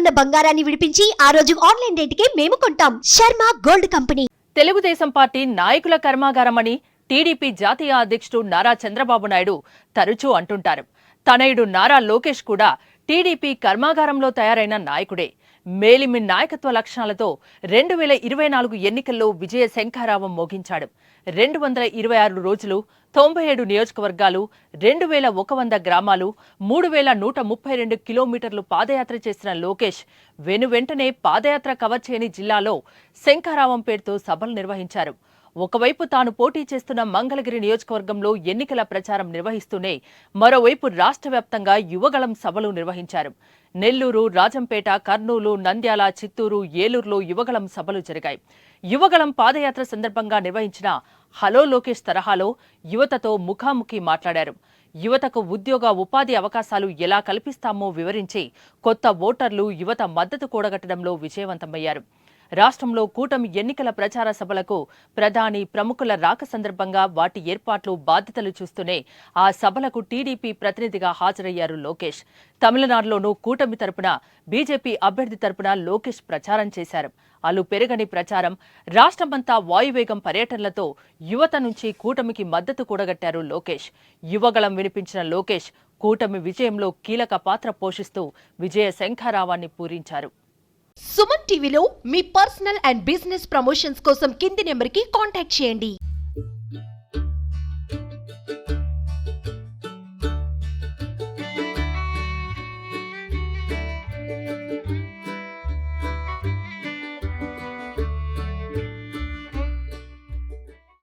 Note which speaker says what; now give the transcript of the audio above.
Speaker 1: ఉన్న బంగారాన్ని విడిపించి ఆ రోజు ఆన్లైన్ రేటుకే మేము కొంటాం. Sharma gold company.
Speaker 2: Telugu Desam party నాయకుల కర్మాగారమని టీడీపీ జాతీయ అధ్యక్షుడు నారా చంద్రబాబు నాయుడు తరచూ అంటుంటారు. తనయుడు నారా లోకేష్ కూడా టీడీపీ కర్మాగారంలో తయారైన నాయకుడే. మేలిమి నాయకత్వ లక్షణాలతో 2024 ఎన్నికల్లో విజయ శంఖారావం మోగించాడు. 226 రోజులు, 97 నియోజకవర్గాలు, 2100 గ్రామాలు, 3132 కిలోమీటర్లు పాదయాత్ర చేసిన లోకేష్ వెనువెంటనే పాదయాత్ర కవర్ చేయని జిల్లాలో శంఖారావం పేరుతో సభలు నిర్వహించారు. ఒకవైపు తాను పోటీ చేస్తున్న మంగళగిరి నియోజకవర్గంలో ఎన్నికల ప్రచారం నిర్వహిస్తూనే మరోవైపు రాష్ట్ర వ్యాప్తంగా యువగళం సభలు నిర్వహించారు. నెల్లూరు, రాజంపేట, కర్నూలు, నంద్యాల, చిత్తూరు, ఏలూరులో యువగళం సభలు జరిగాయి. యువగళం పాదయాత్ర సందర్భంగా నిర్వహించిన హలో లోకేష్ తరహాలో యువతతో ముఖాముఖి మాట్లాడారు. యువతకు ఉద్యోగ, ఉపాధి అవకాశాలు ఎలా కల్పిస్తామో వివరించి కొత్త ఓటర్లు, యువత మద్దతు కూడగట్టడంలో విజయవంతమయ్యారు. రాష్ట్రంలో కూటమి ఎన్నికల ప్రచార సభలకు ప్రధాని, ప్రముఖుల రాక సందర్భంగా వాటి ఏర్పాట్లు, బాధ్యతలు చూస్తూనే ఆ సభలకు టీడీపీ ప్రతినిధిగా హాజరయ్యారు లోకేష్. తమిళనాడులోనూ కూటమి తరపున, బీజేపీ అభ్యర్థి తరపున లోకేష్ ప్రచారం చేశారు. అలు పెరగని ప్రచారం, రాష్ట్రమంతా వాయువేగం పర్యటనలతో యువత నుంచి కూటమికి మద్దతు కూడగట్టారు లోకేష్. యువగళం వినిపించిన లోకేష్ కూటమి విజయంలో కీలక పాత్ర పోషిస్తూ విజయ శంఖారావాన్ని పూరించారు.
Speaker 1: సుమన్ టీవీలో మీ పర్సనల్ అండ్ బిజినెస్ ప్రమోషన్స్ కోసం కింది నెంబర్కి కాంటాక్ట్ చేయండి.